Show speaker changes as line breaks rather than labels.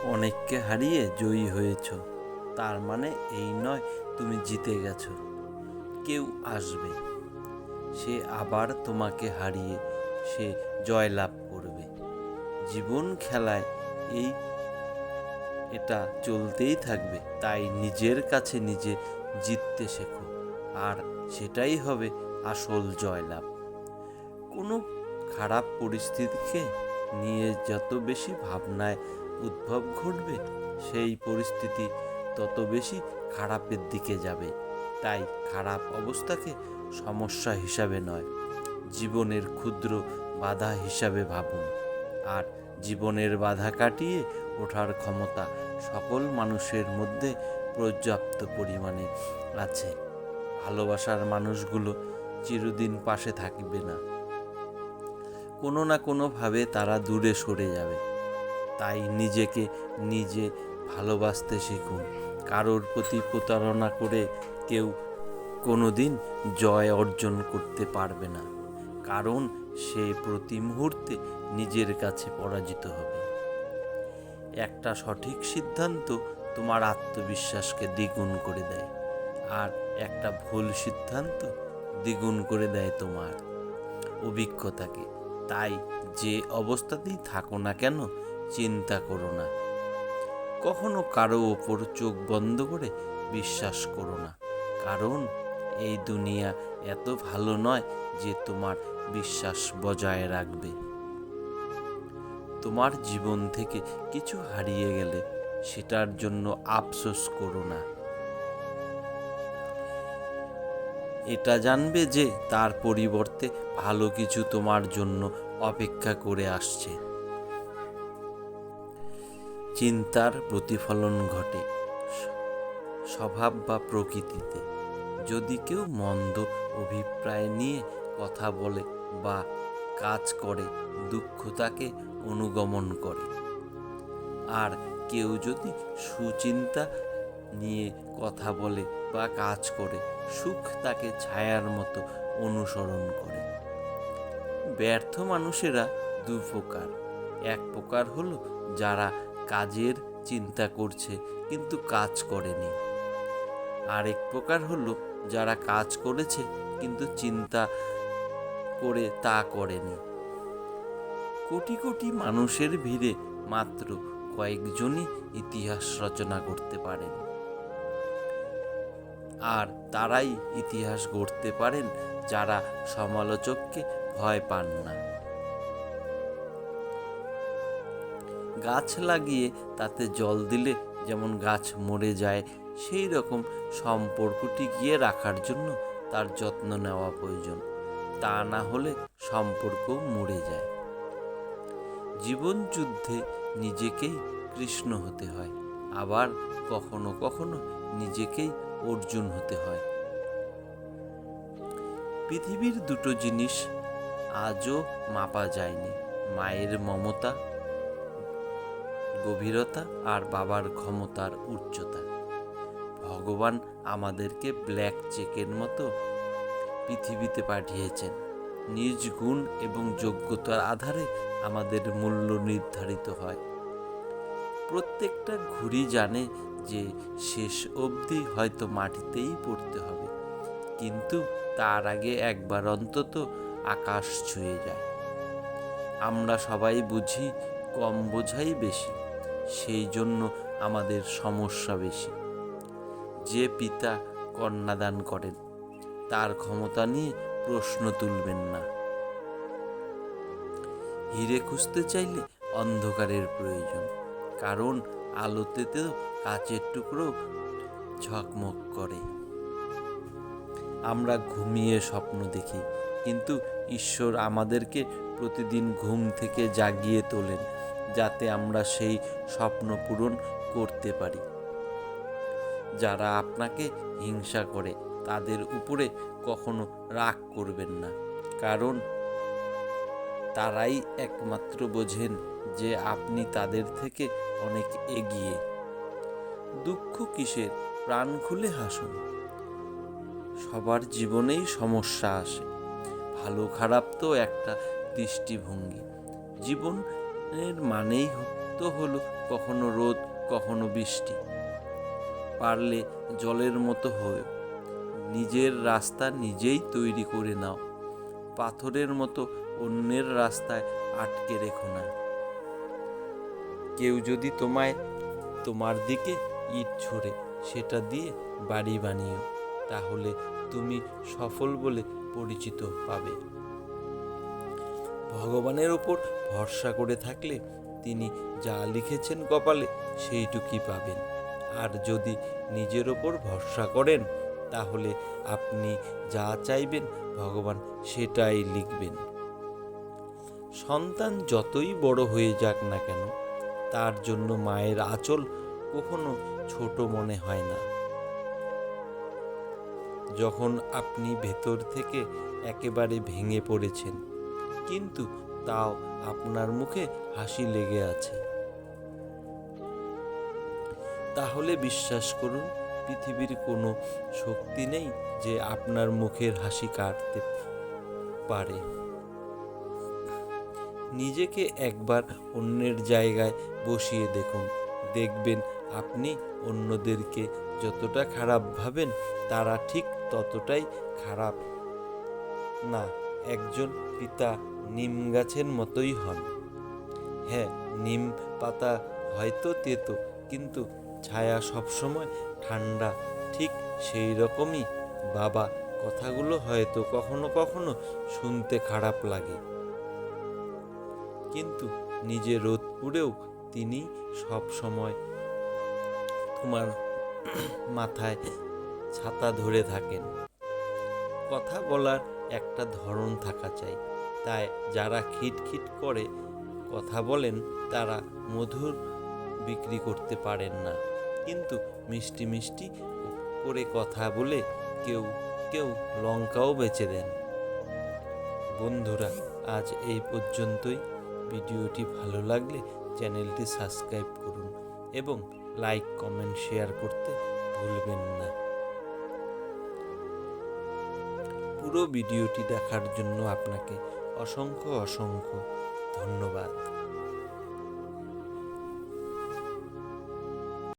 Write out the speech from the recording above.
অনেককে হারিয়ে জয়ী হয়েছ, তার মানে এই নয় তুমি জিতে গেছো। কেউ আসবে, সে আবার তোমাকে হারিয়ে সে জয়লাভ করবে। জীবন খেলায় এটা চলতেই থাকবে। তাই নিজের কাছে নিজে জিততে শেখো, আর সেটাই হবে আসল জয়লাভ। কোনো খারাপ পরিস্থিতিকে নিয়ে যত বেশি ভাবনায় উদ্ভব ঘটবে, সেই পরিস্থিতি তত বেশি খারাপের দিকে যাবে। তাই খারাপ অবস্থাকে সমস্যা হিসাবে নয়, জীবনের ক্ষুদ্র বাধা হিসাবে ভাবুন। আর জীবনের বাধা কাটিয়ে ওঠার ক্ষমতা সকল মানুষের মধ্যে পর্যাপ্ত পরিমাণে আছে। ভালোবাসার মানুষগুলো চিরদিন পাশে থাকবে না, কোনো না কোনোভাবে তারা দূরে সরে যাবে। তাই নিজেকে নিজে ভালোবাসতে শিখুন। কারোর প্রতি প্রতারণা করে কেউ কোনোদিন জয় অর্জন করতে পারবে না, কারণ সে প্রতি মুহূর্তে নিজের কাছে পরাজিত হবে। একটা সঠিক সিদ্ধান্ত তোমার আত্মবিশ্বাসকে দ্বিগুণ করে দেয়, আর একটা ভুল সিদ্ধান্ত দ্বিগুণ করে দেয় তোমার অভিজ্ঞতাকে। তাই যে অবস্থাতেই থাকো না কেন, চিন্তা করো না। কখনো কারো ওপর চোখ বন্ধ করে বিশ্বাস করো না, কারণ এই দুনিয়া এত ভালো নয় যে তোমার বিশ্বাস বজায় রাখবে। তোমার জীবন থেকে কিছু হারিয়ে গেলে সেটার জন্য আফসোস করো না। এটা জানবে যে তার পরিবর্তে ভালো কিছু তোমার জন্য অপেক্ষা করে আসছে। চিন্তার প্রতিফলন ঘটে স্বভাব বা প্রকৃতিতে। যদি কেউ মন্দ অভিপ্রায় নিয়ে কথা বলে বা কাজ করে, দুঃখ তাকে অনুগমন করে। আর কেউ যদি সুচিন্তা নিয়ে কথা বলে বা কাজ করে, সুখ তাকে ছায়ার মতো অনুসরণ করে। ব্যর্থ মানুষেরা দু প্রকার। এক প্রকার হলো যারা কাজের চিন্তা করছে কিন্তু কাজ করেনি। আরেক প্রকার হলো যারা কাজ করেছে কিন্তু চিন্তা করে তা করেনি। কোটি কোটি মানুষের ভিড়ে মাত্র কয়েকজনই ইতিহাস রচনা করতে পারেন, আর তারাই ইতিহাস গড়তে পারেন যারা সমালোচককে ভয় পান না। গাছ লাগিয়ে তাতে জল দিলে যেমন গাছ মরে যায়, সেই রকম সম্পর্ক টিকিয়ে রাখার জন্য তার যত্ন নেওয়া প্রয়োজন। তা না হলে সম্পর্ক মরে যায়। জীবন যুদ্ধে নিজেকেই কৃষ্ণ হতে হয়, আবার কখনো কখনো নিজেকেই অর্জুন হতে হয়। পৃথিবীর দুটো জিনিস আজও মাপা যায়নি, মায়ের মমতা গভীরতা আর বাবার ক্ষমতার উচ্চতা। ভগবান আমাদেরকে ব্ল্যাক চেকের মতো পৃথিবীতে পাঠিয়েছেন। নিজ গুণ এবং যোগ্যতার আধারে আমাদের মূল্য নির্ধারিত হয়। প্রত্যেকটা ঘুড়ি জানে যে শেষ অবধি হয়তো মাটিতেই পড়তে হবে, কিন্তু তার আগে একবার অন্তত আকাশ ছুঁয়ে যায়। আমরা সবাই বুঝি কম বোঝাই বেশি, সেই জন্য আমাদের সমস্যা বেশি। যে পিতা কন্যাদান করেন, তার ক্ষমতা নিয়ে প্রশ্ন তুলবেন না। হিরে খুঁজতে চাইলে অন্ধকারের প্রয়োজন, কারণ আলোতে তো কাচের টুকরো ঝকমক করে। আমরা ঘুমিয়ে স্বপ্ন দেখি, কিন্তু ঈশ্বর আমাদেরকে প্রতিদিন ঘুম থেকে জাগিয়ে তোলেন, যাতে আমরা সেই স্বপ্ন পূরণ করতে পারি। যারা আপনাকে হিংসা করে তাদের উপরে কখনো রাগ করবেন না, কারণ তারাই একমাত্র বোঝেন যে আপনি তাদের থেকে অনেক এগিয়ে। দুঃখ কিসের, প্রাণ খুলে হাসুন। সবার জীবনেই সমস্যা আসে, ভালো খারাপ তো একটা দৃষ্টিভঙ্গি। জীবনের মানেই তো হলো কখনো রোদ, কখনো বৃষ্টি। পারলে জলের মতো হয়ে নিজের রাস্তা নিজেই তৈরি করে নাও। পাথরের মতো অন্যের রাস্তায় আটকে রেখো না। কেউ যদি তোমার দিকে ইট ছুঁড়ে সেটা দিয়ে বাড়ি বানিও, তাহলে তুমি সফল বলে পরিচিত পাবে। ভগবানের ওপর ভরসা করে থাকলে তিনি যা লিখেছেন কপালে সেইটুকুই পাবেন। আর যদি নিজের ওপর ভরসা করেন তাহলে আপনি যা চাইবেন ভগবান সেটাই লিখবেন। সন্তান যতই বড় হয়ে যাক না কেন, তার জন্য মায়ের আঁচল কখনো ছোট মনে হয় না। যখন আপনি ভেতর থেকে একেবারে ভেঙে পড়েছেন, কিন্তু তাও আপনার মুখে হাসি লেগে আছে, তাহলে বিশ্বাস করুন পৃথিবীর কোনো শক্তি নেই যে আপনার মুখের হাসি কাটতে পারে। নিজেকে একবার অন্যের জায়গায় বসিয়ে দেখুন, দেখবেন আপনি অন্যদেরকে যতটা খারাপ ভাবেন তারা ঠিক ততটাই খারাপ না। একজন পিতা নিম গাছের মতোই হন। হ্যাঁ, নিম পাতা হয়তো তেতো, কিন্তু ছায়া সবসময় ঠান্ডা। ঠিক সেই রকমই বাবা কথাগুলো হয়তো কখনো কখনো শুনতে খারাপ লাগে, কিন্তু নিজে রোদ পুড়েও তিনি সব সময় তোমার মাথায় ছাতা ধরে থাকেন। কথা বলার একটা ধরন থাকা চাই, তাই যারা খিটখিট করে কথা বলেন তারা মধুর বিক্রি করতে পারেন না, কিন্তু মিষ্টি মিষ্টি করে কথা বলে কেউ কেউ লঙ্কাও বেচে দেন। বন্ধুরা, আজ এই পর্যন্তই। ভিডিওটি ভালো লাগলে চ্যানেলটি সাবস্ক্রাইব করুন এবং লাইক, কমেন্ট, শেয়ার করতে ভুলবেন না। পুরো ভিডিওটি দেখার জন্য আপনাকে অসংখ্য অসংখ্য ধন্যবাদ।